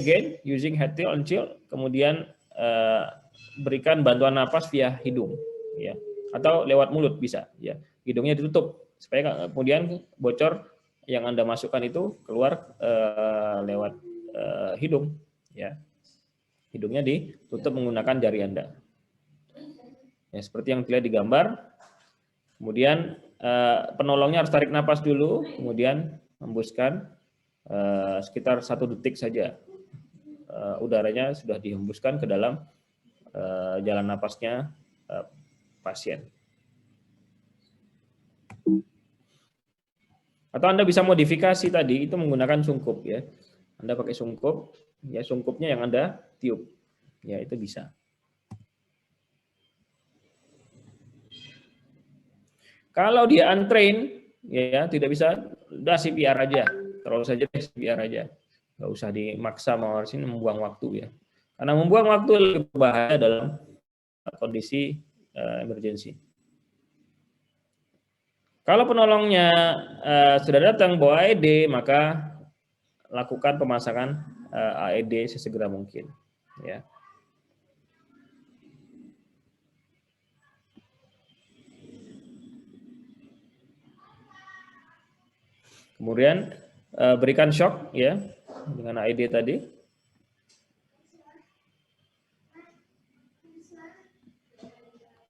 again using head tilt on chill, kemudian berikan bantuan napas via hidung, ya, atau lewat mulut bisa, ya, hidungnya ditutup supaya kemudian bocor yang Anda masukkan itu keluar lewat hidung, ya, hidungnya ditutup menggunakan jari Anda, ya, seperti yang dilihat di gambar. Kemudian penolongnya harus tarik napas dulu, kemudian hembuskan sekitar 1 detik saja. Udaranya sudah dihembuskan ke dalam jalan napasnya pasien. Atau Anda bisa modifikasi tadi itu menggunakan sungkup, ya. Anda pakai sungkup, ya, sungkupnya yang Anda tiup, ya, itu bisa. Kalau dia untrained, ya, tidak bisa, udah CPR aja, terus saja CPR aja, nggak usah dimaksa mau sini membuang waktu, ya, karena membuang waktu lebih berbahaya dalam kondisi emergency. Kalau penolongnya sudah datang bawa AED, maka lakukan pemasangan AED sesegera mungkin, ya. Kemudian berikan shock, ya, dengan AED tadi.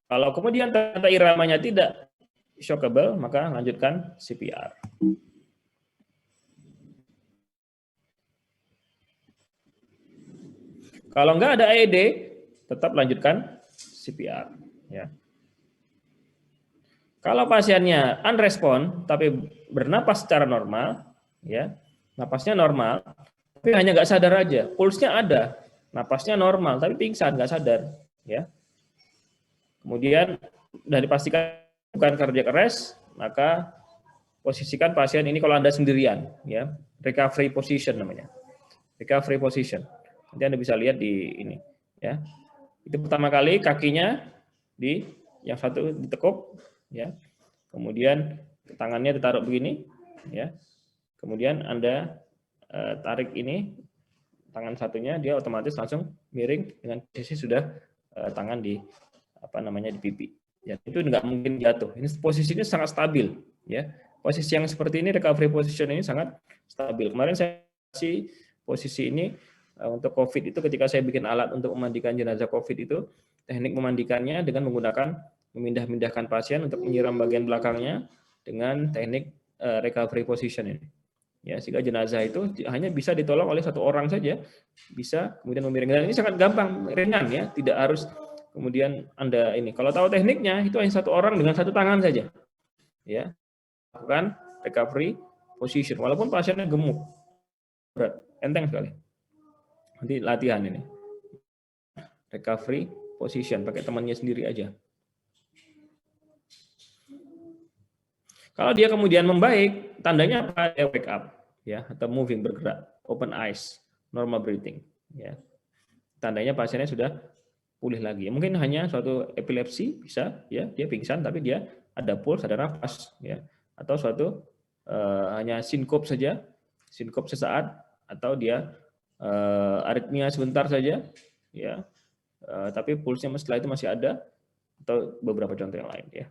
Kalau kemudian ternyata iramanya tidak shockable, maka lanjutkan CPR. Kalau nggak ada AED, tetap lanjutkan CPR, ya. Kalau pasiennya unrespon tapi bernapas secara normal, ya, napasnya normal, tapi hanya nggak sadar aja, pulsnya ada, napasnya normal tapi pingsan nggak sadar, ya. Kemudian sudah dipastikan bukan cardiac arrest, maka posisikan pasien ini kalau Anda sendirian, ya, recovery position namanya, recovery position. Nanti Anda bisa lihat di ini, ya. Itu pertama kali kakinya yang satu ditekuk, ya. Kemudian tangannya ditaruh begini, ya. Kemudian Anda tarik ini tangan satunya, dia otomatis langsung miring dengan posisi sudah tangan di di pipi. Ya, itu nggak mungkin jatuh. Ini posisinya sangat stabil, ya. Posisi yang seperti ini, recovery position ini sangat stabil. Kemarin saya kasih posisi ini untuk COVID itu ketika saya bikin alat untuk memandikan jenazah COVID itu, teknik memandikannya dengan menggunakan memindah-mindahkan pasien untuk menyiram bagian belakangnya dengan teknik recovery position ini. Ya, sehingga jenazah itu hanya bisa ditolong oleh satu orang saja, bisa kemudian memiringkan. Ini sangat gampang, ringan, ya, tidak harus kemudian Anda ini. Kalau tahu tekniknya, itu hanya satu orang dengan satu tangan saja, ya, lakukan recovery position. Walaupun pasiennya gemuk, berat, enteng sekali. Nanti latihan ini recovery position pakai temannya sendiri aja. Kalau dia kemudian membaik, tandanya apa? Dia wake up, ya, atau moving, bergerak, open eyes, normal breathing, ya. Tandanya pasiennya sudah pulih lagi. Mungkin hanya suatu epilepsi bisa, ya, dia pingsan tapi dia ada puls, ada nafas, ya. Atau suatu hanya sinkop saja, sinkop sesaat, atau dia aritmia sebentar saja, ya. Tapi pulsnya setelah itu masih ada, atau beberapa contoh yang lain, ya.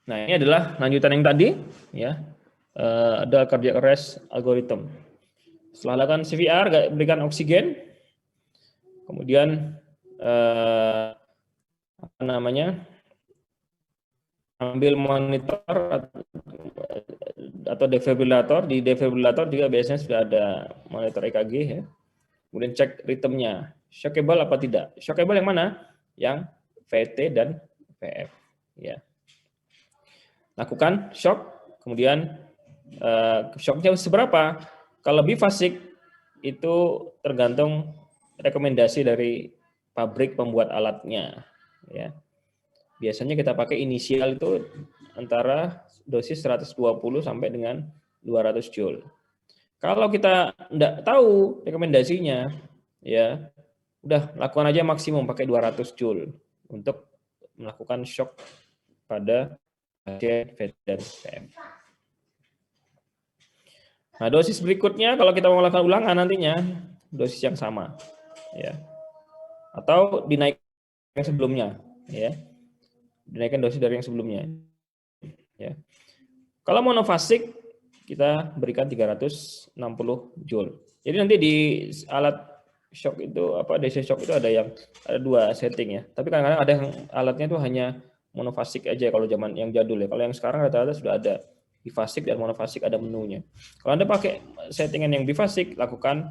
Nah, ini adalah lanjutan yang tadi, ya. Ada cardiac arrest algorithm. Setelah lakukan CPR, berikan oksigen, kemudian ambil monitor atau defibrillator. Di defibrillator juga biasanya sudah ada monitor EKG, ya. Kemudian cek ritmenya, shockable apa tidak. Shockable yang mana? Yang VT dan VF, ya. Lakukan shock, kemudian shocknya seberapa? Kalau bifasik itu tergantung rekomendasi dari pabrik pembuat alatnya, ya. Biasanya kita pakai inisial itu antara dosis 120 sampai dengan 200 joule. Kalau kita enggak tahu rekomendasinya, ya, udah lakukan aja maksimum pakai 200 joule untuk melakukan shock pada pasien VT dan VF. Nah, dosis berikutnya kalau kita mau melakukan ulangan nantinya dosis yang sama, ya, atau dinaikkan yang sebelumnya, ya, dinaikkan dosis dari yang sebelumnya, ya. Kalau monofasik kita berikan 360 joule. Jadi nanti di alat shock itu DC shock itu ada dua setting ya. Tapi kadang-kadang ada yang alatnya itu hanya monofasik aja kalau zaman yang jadul ya. Kalau yang sekarang rata-rata sudah ada bifasik dan monofasik, ada menunya. Kalau Anda pakai settingan yang bifasik, lakukan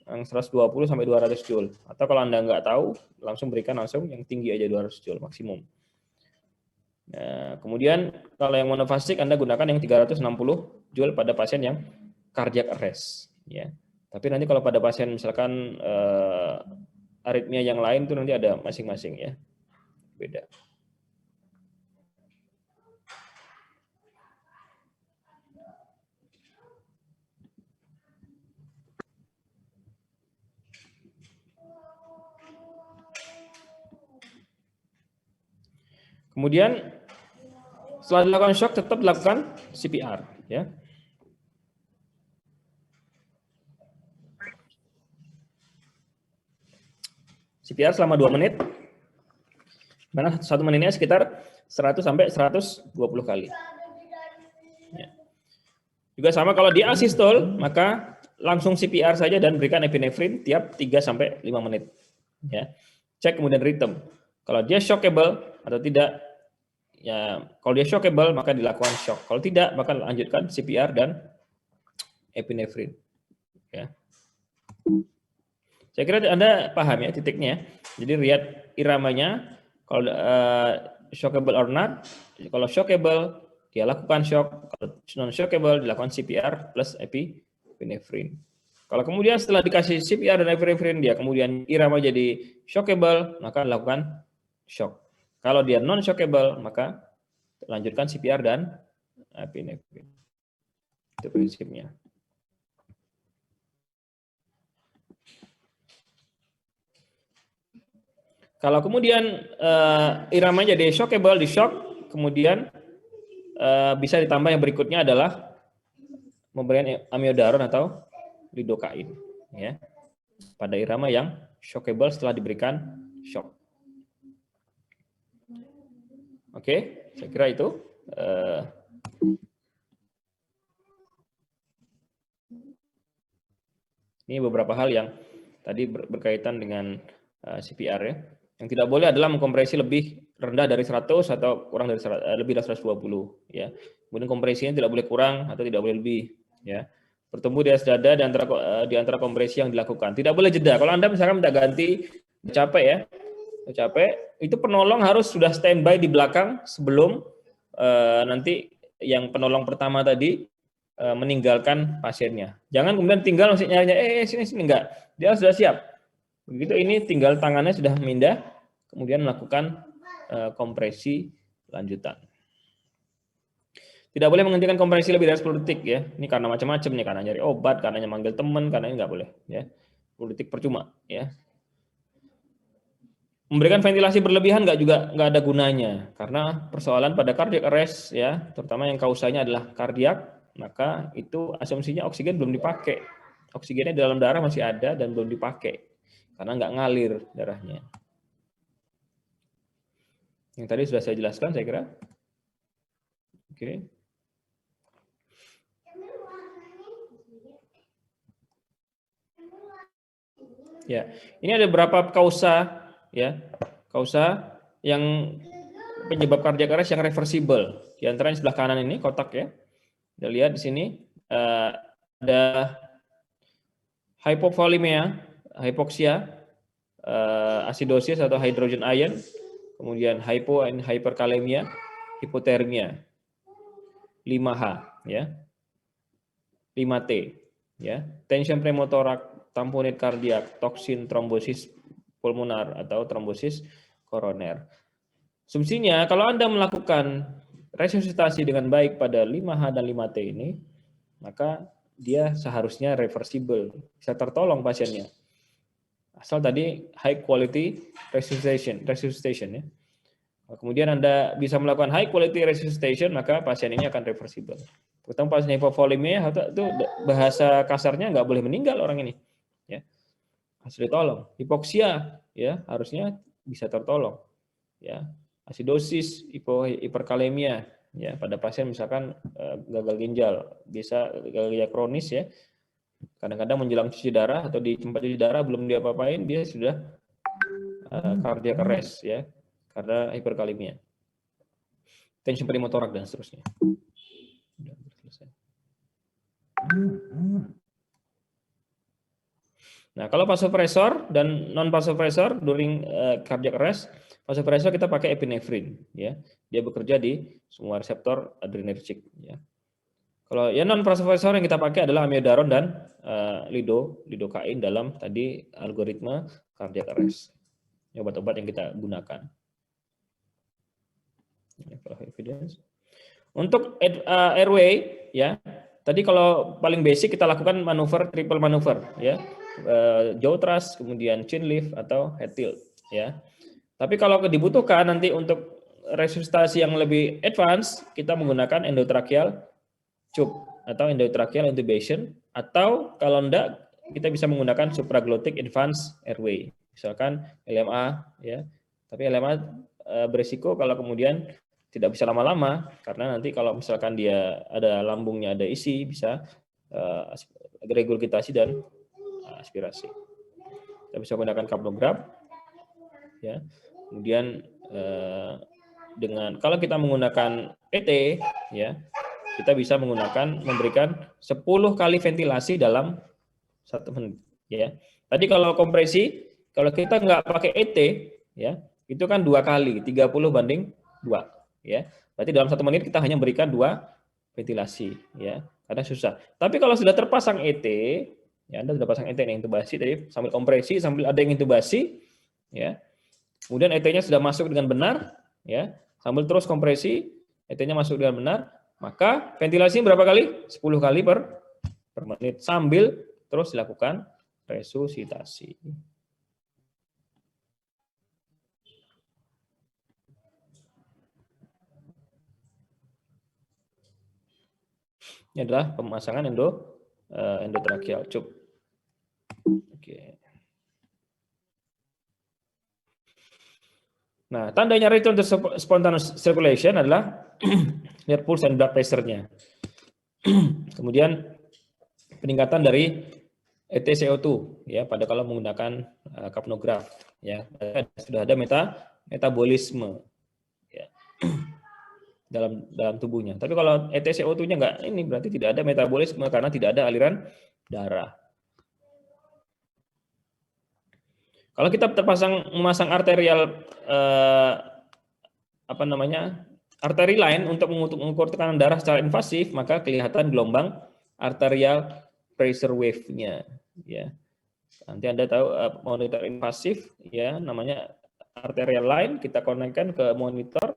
yang 120 sampai 200 joule. Atau kalau Anda nggak tahu, langsung yang tinggi aja 200 joule maksimum. Nah, kemudian kalau yang monofasik Anda gunakan yang 360 joule pada pasien yang cardiac arrest, ya. Tapi nanti kalau pada pasien misalkan aritmia yang lain itu nanti ada masing-masing ya, beda. Kemudian setelah dilakukan shock tetap dilakukan CPR, ya. CPR selama 2 menit. Mana 1 menitnya sekitar 100 sampai 120 kali. Ya. Juga sama kalau dia asistol, maka langsung CPR saja dan berikan epinefrin tiap 3 sampai 5 menit. Ya. Cek kemudian rhythm. Kalau dia shockable atau tidak, ya kalau dia shockable maka dilakukan shock. Kalau tidak, maka lanjutkan CPR dan epinefrin. Ya. Saya kira Anda paham ya titiknya. Jadi lihat iramanya, kalau shockable or not. Kalau shockable, dia lakukan shock. Kalau non-shockable, dilakukan CPR plus epinefrin. Kalau kemudian setelah dikasih CPR dan epinefrin, dia kemudian irama jadi shockable, maka lakukan shock. Kalau dia non-shockable, maka lanjutkan CPR dan epinefrin. Itu prinsipnya. Kalau kemudian iramanya jadi shockable, di shock, kemudian bisa ditambah yang berikutnya adalah memberikan amiodaron atau lidokain, ya, pada irama yang shockable setelah diberikan shock. Oke, saya kira itu. Ini beberapa hal yang tadi berkaitan dengan CPR ya. Yang tidak boleh adalah mengkompresi lebih rendah dari 100 atau kurang dari lebih dari 120 ya. Kemudian kompresinya tidak boleh kurang atau tidak boleh lebih ya. Bertemu di atas dada di antara kompresi yang dilakukan. Tidak boleh jeda. Kalau Anda misalkan minta ganti, capek ya. Capek, itu penolong harus sudah standby di belakang sebelum nanti yang penolong pertama tadi meninggalkan pasiennya. Jangan kemudian tinggal masih nyarinya sini enggak. Dia sudah siap. Begitu ini tinggal tangannya sudah pindah, kemudian melakukan kompresi lanjutan. Tidak boleh menghentikan kompresi lebih dari 10 detik ya. Ini karena macam-macam nih, karena nyari obat, karena manggil teman, karena ini nggak boleh ya. 10 detik percuma ya. Memberikan ventilasi berlebihan nggak ada gunanya, karena persoalan pada cardiac arrest ya, terutama yang kausanya adalah kardiak, maka itu asumsinya oksigen belum dipakai. Oksigennya di dalam darah masih ada dan belum dipakai karena nggak ngalir darahnya. Yang tadi sudah saya jelaskan, saya kira. Oke. Ya, ini ada beberapa kausa ya, kausa yang penyebab cardiac arrest yang reversible. Di antaranya sebelah kanan ini kotak ya. Kita lihat di sini ada hypovolemia, hypoxia, acidosis atau hydrogen ion, kemudian hypo and hyperkalemia, hipotermia, 5H ya, 5T ya, tension pneumotorak, tamponade kardiak, toksin, trombosis pulmonar atau trombosis koroner. Asumsinya kalau Anda melakukan resusitasi dengan baik pada 5H dan 5T ini, maka dia seharusnya reversible, bisa tertolong pasiennya. Asal tadi high quality resuscitation ya. Kemudian Anda bisa melakukan high quality resuscitation, maka pasien ini akan reversible. Ketemu pasien hipovolemia itu bahasa kasarnya nggak boleh meninggal orang ini, ya. Harus ditolong. Hipoksia, ya harusnya bisa tertolong, ya. Asidosis, hiperkalemia, ya pada pasien misalkan gagal ginjal, bisa gagal ginjal kronis ya. Kadang-kadang menjelang cuci darah atau di tempat cuci darah belum diapa-apain dia sudah cardiac arrest ya karena hiperkalemia. Tension premotorak dan seterusnya. Sudah selesai. Nah, kalau vasopressor dan non vasopressor during cardiac arrest, vasopressor kita pakai epinefrin ya. Dia bekerja di semua reseptor adrenergic ya. Kalau ya non vasopressor yang kita pakai adalah amiodaron dan lidocaine dalam tadi algoritma cardiac arrest. Obat-obat yang kita gunakan. Untuk airway ya, tadi kalau paling basic kita lakukan manuver triple manuver ya, jaw thrust, kemudian chin lift atau head tilt ya. Tapi kalau dibutuhkan nanti untuk resusitasi yang lebih advance, kita menggunakan endotracheal tube atau endotracheal intubation, atau kalau enggak kita bisa menggunakan supraglottic advanced airway, misalkan LMA ya. Tapi LMA berisiko kalau kemudian tidak bisa lama-lama karena nanti kalau misalkan dia ada lambungnya ada isi bisa regurgitasi dan aspirasi. Kita bisa menggunakan kapnograf ya. Kemudian dengan kalau kita menggunakan ET ya, kita bisa memberikan 10 kali ventilasi dalam 1 menit ya. Tadi kalau kompresi, kalau kita nggak pakai ET ya, itu kan 2 kali, 30/2 ya. Berarti dalam 1 menit kita hanya berikan 2 ventilasi ya, karena susah. Tapi kalau sudah terpasang ET, ya Anda sudah pasang ET yang intubasi tadi sambil kompresi, sambil ada yang intubasi ya. Kemudian ET-nya sudah masuk dengan benar ya, sambil terus kompresi, ET-nya masuk dengan benar, maka ventilasinya berapa kali? 10 kali per menit sambil terus dilakukan resusitasi. Ini adalah pemasangan endotracheal tube. Oke. Nah, tandanya return to spontaneous circulation adalah lihat pulse dan blood pressure-nya. Kemudian peningkatan dari ETCO2 ya pada kalau menggunakan kapnograf ya. Sudah ada metabolisme ya. dalam tubuhnya. Tapi kalau ETCO2-nya enggak, ini berarti tidak ada metabolisme karena tidak ada aliran darah. Kalau kita memasang arterial arteri line untuk mengukur tekanan darah secara invasif, maka kelihatan gelombang arterial pressure wave-nya ya. Nanti Anda tahu monitor invasif ya, namanya arterial line, kita konekkan ke monitor,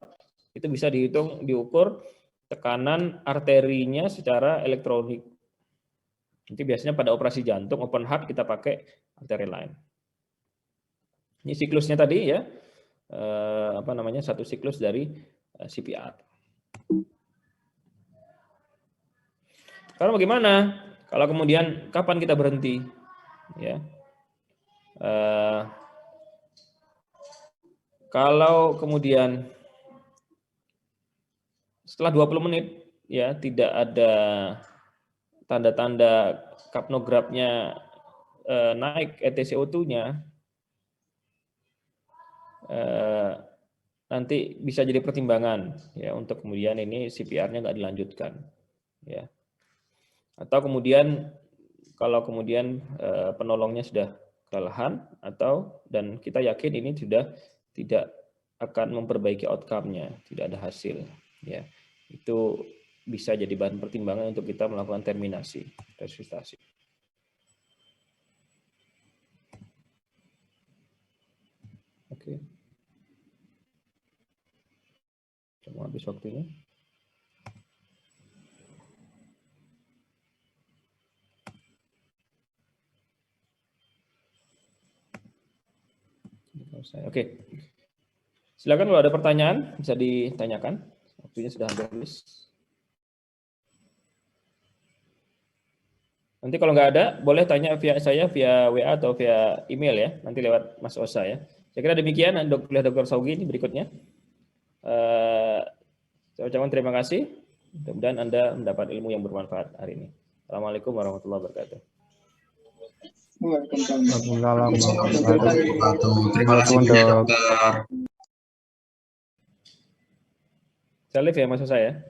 itu bisa diukur tekanan arterinya secara elektronik. Nanti biasanya pada operasi jantung open heart kita pakai arterial line. Ini siklusnya tadi ya, satu siklus dari CPR. Karena bagaimana? Kalau kemudian kapan kita berhenti? Ya, kalau kemudian setelah 20 menit ya tidak ada tanda-tanda kapnografnya naik ETCO2-nya, nanti bisa jadi pertimbangan ya untuk kemudian ini CPR-nya nggak dilanjutkan ya. Atau kemudian kalau kemudian penolongnya sudah kelelahan dan kita yakin ini sudah tidak akan memperbaiki outcome-nya, tidak ada hasil ya. Itu bisa jadi bahan pertimbangan untuk kita melakukan terminasi resusitasi. Oke. Cuma habis waktunya. Oke. Silakan kalau ada pertanyaan bisa ditanyakan. Waktunya sudah hampir habis. Nanti kalau nggak ada, boleh tanya via saya, via WA atau via email ya, nanti lewat Mas Osa ya. Saya kira demikian, kuliah Dr. Saugi ini berikutnya. Saya ucapkan terima kasih, mudah-mudahan Anda mendapat ilmu yang bermanfaat hari ini. Assalamualaikum warahmatullahi wabarakatuh. Waalaikumsalam warahmatullahi wabarakatuh. Terima kasih banyak, dokter. Saya live ya Mas Osa ya.